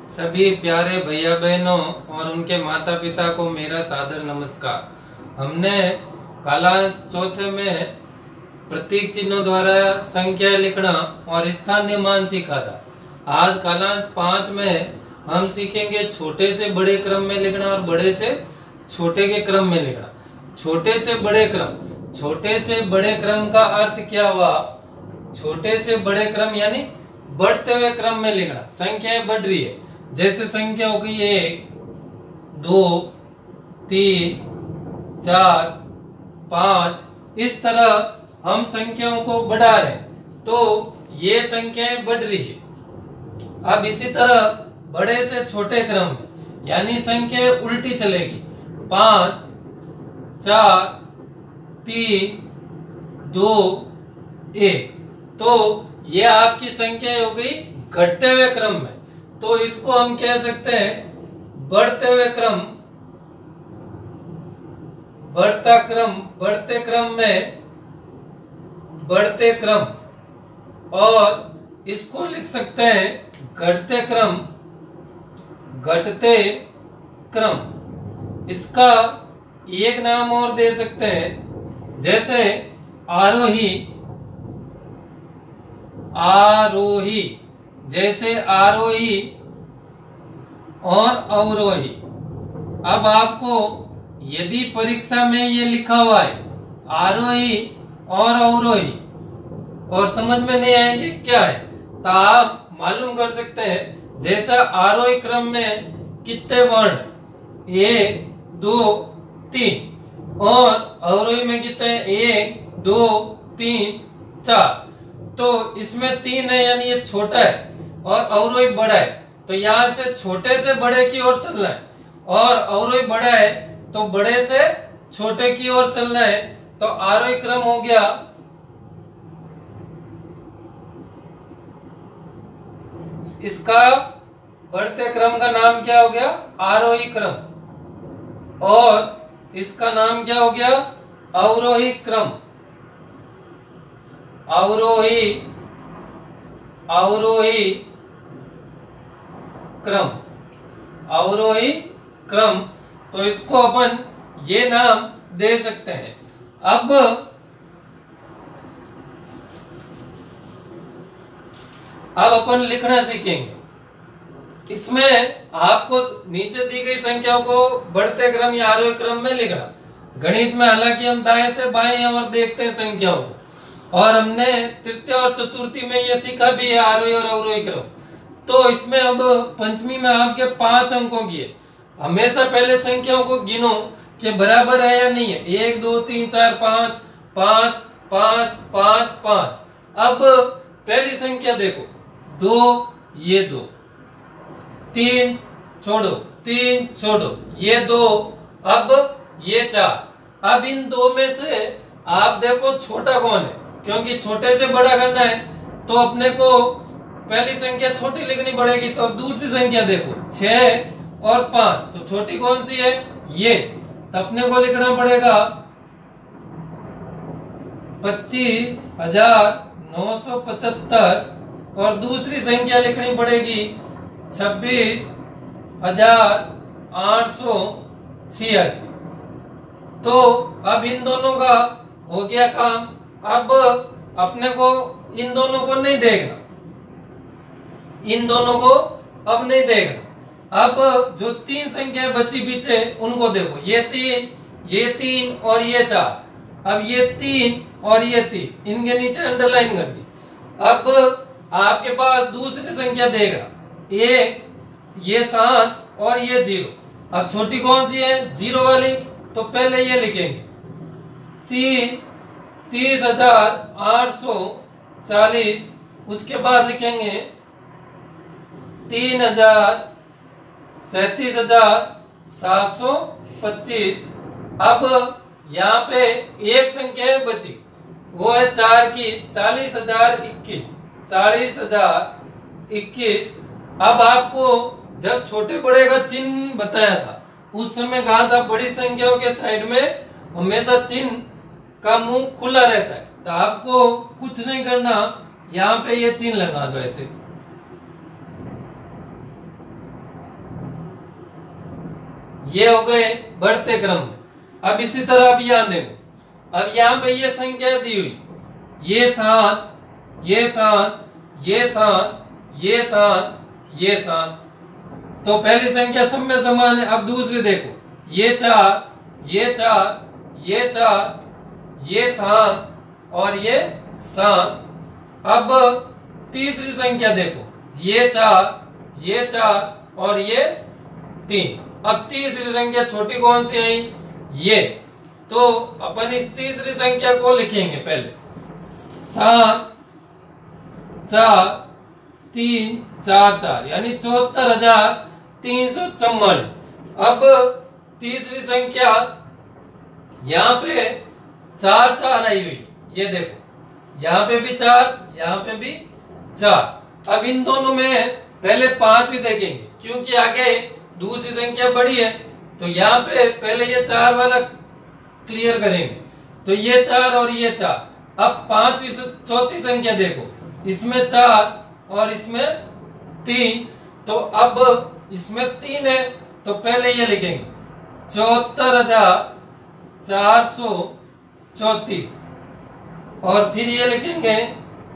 सभी प्यारे भैया बहनों और उनके माता पिता को मेरा सादर नमस्कार। हमने कालांश चौथे में प्रतीक चिन्हों द्वारा संख्या लिखना और स्थानीय मान सीखा था। आज कालांश 5 में हम सीखेंगे छोटे से बड़े क्रम में लिखना और बड़े से छोटे के क्रम में लिखना। छोटे से बड़े क्रम का अर्थ क्या हुआ? छोटे से बड़े क्रम यानी बढ़ते हुए क्रम में लिखना। संख्याएं बढ़ रही है, जैसे संख्या हो गई 1, 2, 3, 4, 5। इस तरह हम संख्याओं को बढ़ा रहे हैं, तो ये संख्याएं बढ़ रही है। अब इसी तरह बड़े से छोटे क्रम में यानी संख्या उल्टी चलेगी। 5, 4, 3, 2, 1। तो ये आपकी संख्या हो गई घटते हुए क्रम में। तो इसको हम कह सकते हैं बढ़ते हुए क्रम, बढ़ता क्रम, बढ़ते क्रम में बढ़ते क्रम। और इसको लिख सकते हैं घटते क्रम, घटते क्रम। इसका एक नाम और दे सकते हैं, जैसे आरोही, आरोही, जैसे आरोही और अवरोही। अब आपको यदि परीक्षा में ये लिखा हुआ है आरोही और अवरोही और समझ में नहीं आएंगे क्या है, तो आप मालूम कर सकते हैं। जैसा आरोही क्रम में कितने वर्ण? 1, 2, 3। और अवरोही में कितने? 1, 2, 3, 4। तो इसमें 3 है यानी ये छोटा है और अवरोही बड़ा है, तो यहां से छोटे से बड़े की ओर चलना है। और अवरोही बड़ा है तो बड़े से छोटे की ओर चलना है। तो आरोही क्रम हो गया इसका बढ़ते क्रम का नाम क्या हो गया? आरोही क्रम। और इसका नाम क्या हो गया? अवरोही क्रम। अवरोही, अवरोही क्रम, अवरोही क्रम। तो इसको अपन ये नाम दे सकते हैं। अब अपन लिखना सीखेंगे। इसमें आपको नीचे दी गई संख्याओं को बढ़ते क्रम या आरोही क्रम में लिखना। गणित में हालांकि हम दाएं से बाएं और देखते हैं संख्याओं को, और हमने तृतीय और चतुर्थी में ये सीखा भी है आरोही और अवरोही क्रम। तो इसमें अब पंचमी में आपके 5 अंकों की है। हमेशा पहले संख्याओं को गिनो कि बराबर है या नहीं है। 1, 2, 3, 4, 5, 5, 5, 5, 5। अब पहली संख्या देखो, 2, ये 2, 3 छोड़ो, 3 छोड़ो, ये 2, अब ये 4। अब इन 2 में से आप देखो छोटा कौन है, क्योंकि छोटे से बड़ा करना है तो अपने को पहली संख्या छोटी लिखनी पड़ेगी। तो अब दूसरी संख्या देखो, 6 और 5, तो छोटी कौन सी है? ये। तो अपने को लिखना पड़ेगा 25,975 और दूसरी संख्या लिखनी पड़ेगी 26,886। तो अब इन दोनों का हो गया काम। अब अपने को इन दोनों को नहीं देखना, इन दोनों को अब नहीं देखना। अब जो 3 संख्या बची पीछे उनको देखो, ये 3, ये 3 और ये 4। अब ये 3 और ये 3, इनके नीचे अंडरलाइन कर दी। अब आपके पास दूसरी संख्या देगा, ये 7 और ये 0। अब छोटी कौन सी है? 0 वाली। तो पहले ये लिखेंगे 30,840। उसके बाद लिखेंगे 37,725। अब यहाँ पे एक संख्या बची, वो है 4 की, 40,021, 40,021। अब आपको जब छोटे बड़े का चिन्ह बताया था उस समय कहा था बड़ी संख्याओं के साइड में हमेशा चिन्ह का मुंह खुला रहता है। तो आपको कुछ नहीं करना, यहाँ पे ये चिन्ह लगा दो ऐसे। ये हो गए बढ़ते क्रम में। अब इसी तरह अब यहाँ देखो, अब यहाँ पे ये संख्या दी हुई, ये 7, ये 7, ये 7, ये 7, ये 7, तो पहली संख्या सब में समान है। अब दूसरी देखो, ये 4, ये 4, ये 4, ये 7 और ये 7। अब तीसरी संख्या देखो, ये 4, ये 4 और ये 3। अब तीसरी संख्या छोटी कौन सी आई, ये, तो अपन इस तीसरी संख्या को लिखेंगे पहले 7, 4, 3, 4, 4 यानी 74,344। अब तीसरी संख्या यहाँ पे 4, 4 आई हुई, ये देखो, यहाँ पे भी 4, यहाँ पे भी 4। अब इन दोनों में पहले 5 भी देखेंगे, क्योंकि आगे दूसरी संख्या बड़ी है, तो यहाँ पे पहले ये 4 वाला क्लियर करेंगे। तो ये 4 और ये 4। अब पांचवी चौथी संख्या देखो, इसमें 4 और इसमें 3, तो अब इसमें 3 है, तो पहले ये लिखेंगे 74,434 और फिर ये लिखेंगे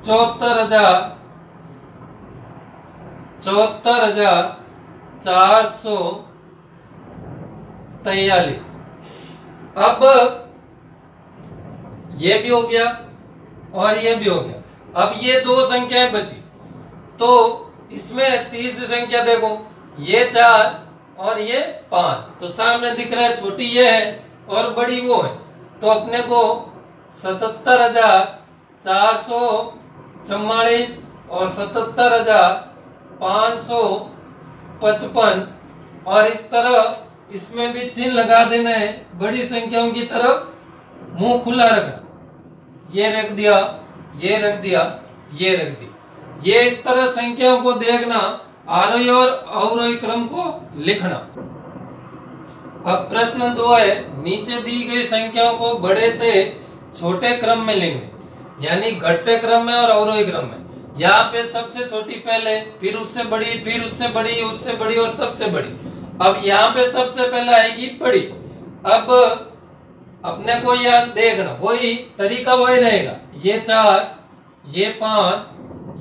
74,443। अब ये भी हो गया और ये भी हो गया। अब ये दो संख्याएं बची, तो इसमें तीसरी संख्या देखो, ये 4 और ये 5, तो सामने दिख रहा है छोटी ये है और बड़ी वो है, तो अपने को 77,444 और 77,555 और इस तरह इसमें भी चिन्ह लगा देना है। बड़ी संख्याओं की तरफ मुंह खुला रखना, ये रख दिया, ये रख दिया, ये रख दिया। ये इस तरह संख्याओं को देखना, आरोही और अवरोही क्रम को लिखना। अब प्रश्न 2 है, नीचे दी गई संख्याओं को बड़े से छोटे क्रम में लेंगे, यानी घटते क्रम में और अवरोही क्रम में। यहाँ पे सबसे छोटी पहले, फिर उससे बड़ी, फिर उससे बड़ी, उससे बड़ी और सबसे बड़ी। अब यहाँ पे सबसे पहले आएगी बड़ी। अब अपने को यहाँ देखना, वही तरीका वही रहेगा, ये 4, ये 5,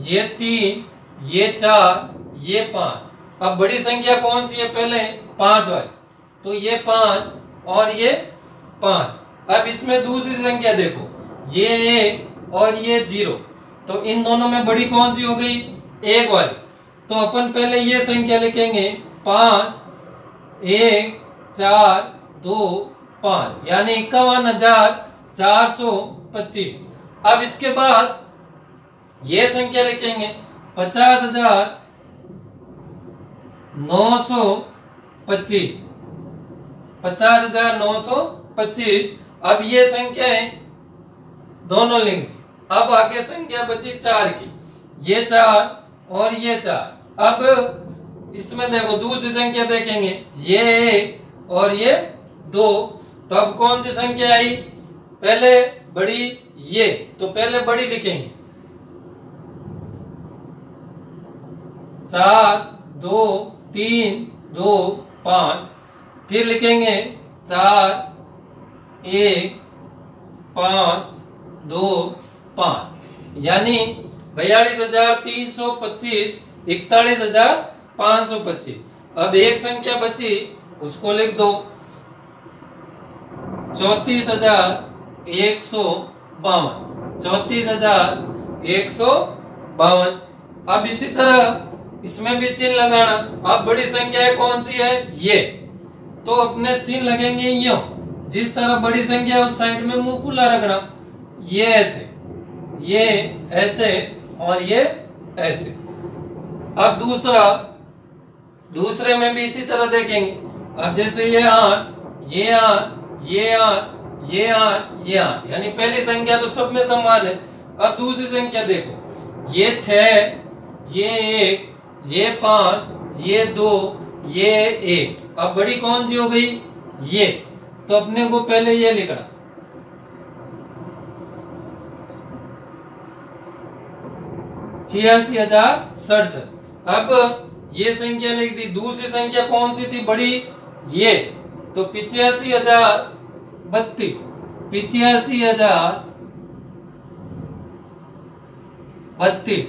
ये 3, ये 4, ये 5। अब बड़ी संख्या कौन सी है, पहले 5 वाली, तो ये 5 और ये 5। अब इसमें दूसरी संख्या देखो, ये 1 और ये 0, तो इन दोनों में बड़ी कौन सी हो गई, 1 वाली। तो अपन पहले ये संख्या लिखेंगे 5, 1, 4, 2, 5 यानी 51,425। अब इसके बाद ये संख्या लिखेंगे 50,925, 50,925। अब ये संख्या है दोनों लिख दी। अब आगे संख्या बची 4 की, ये 4 और ये 4। अब इसमें देखो दूसरी संख्या देखेंगे, ये 1 और ये 2, तो अब कौन सी संख्या आई, पहले बड़ी ये, तो पहले बड़ी लिखेंगे 4, 2, 3, 2, 5, फिर लिखेंगे 4, 1, 5, 2, 5 यानी 42,325, 41,525। अब एक संख्या बची, उसको लिख दो 34,152, 34,152। अब इसी तरह इसमें भी चिन्ह लगाना। अब बड़ी संख्या है कौन सी है, ये, तो अपने चिन्ह लगेंगे यूं, जिस तरह बड़ी संख्या है उस साइड में मुंह खुला रखना, ये ऐसे, ये ऐसे और ये ऐसे। अब दूसरे में भी इसी तरह देखेंगे। अब जैसे ये 8, ये 8, ये 8, ये 8, ये 8 यानी पहली संख्या तो सब में समान है। अब दूसरी संख्या देखो, ये 6, ये 1, ये 5, ये 2, ये 1। अब बड़ी कौन सी हो गई, ये, तो अपने को पहले ये लिखना 86,067। अब ये संख्या लिख दी। दूसरी संख्या कौन सी थी बड़ी, ये, तो 85,032, 85,032।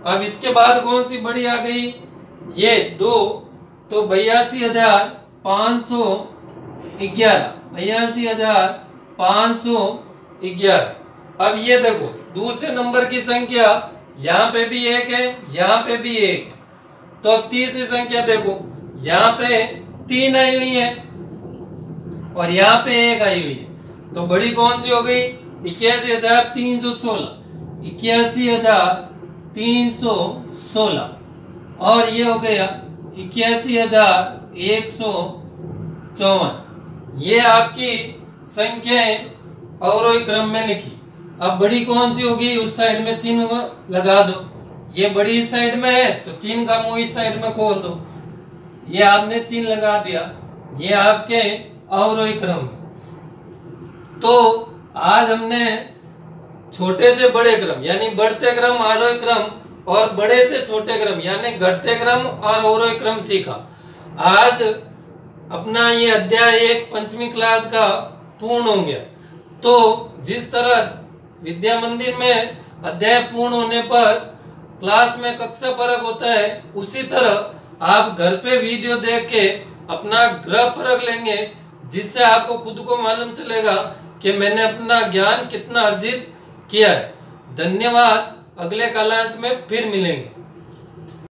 अब इसके बाद कौन सी बड़ी आ गई, ये 2, तो 82,511, 82,511। अब ये देखो दूसरे नंबर की संख्या, यहाँ पे भी एक है, यहाँ पे भी एक है। तो अब तीसरी संख्या देखो, यहाँ पे 3 आई हुई है और यहाँ पे 1 आई हुई है, तो बड़ी कौन सी हो गई, 81,316, 81,316। और ये हो गया 81,154। ये आपकी संख्याएं अवरोही क्रम में लिखी। अब बड़ी कौन सी होगी, उस साइड में चिन्ह लगा दो। ये बड़ी इस साइड में है तो चिन्ह का मुंह इस साइड में खोल दो। ये आपने चिन्ह लगा दिया, ये आपके अवरोही क्रम। तो आज हमने छोटे से बड़े क्रम यानी बढ़ते क्रम, आरोही क्रम, और बड़े से छोटे क्रम यानी घटते क्रम और अवरोही क्रम सीखा। आज अपना ये अध्याय 1 5वीं क्लास का पूर्ण हो गया। तो जिस तरह विद्या मंदिर में अध्याय पूर्ण होने पर क्लास में कक्षा परख होता है, उसी तरह आप घर पे वीडियो देख के अपना गृह परख लेंगे, जिससे आपको खुद को मालूम चलेगा कि मैंने अपना ज्ञान कितना अर्जित किया है। धन्यवाद। अगले क्लास में फिर मिलेंगे।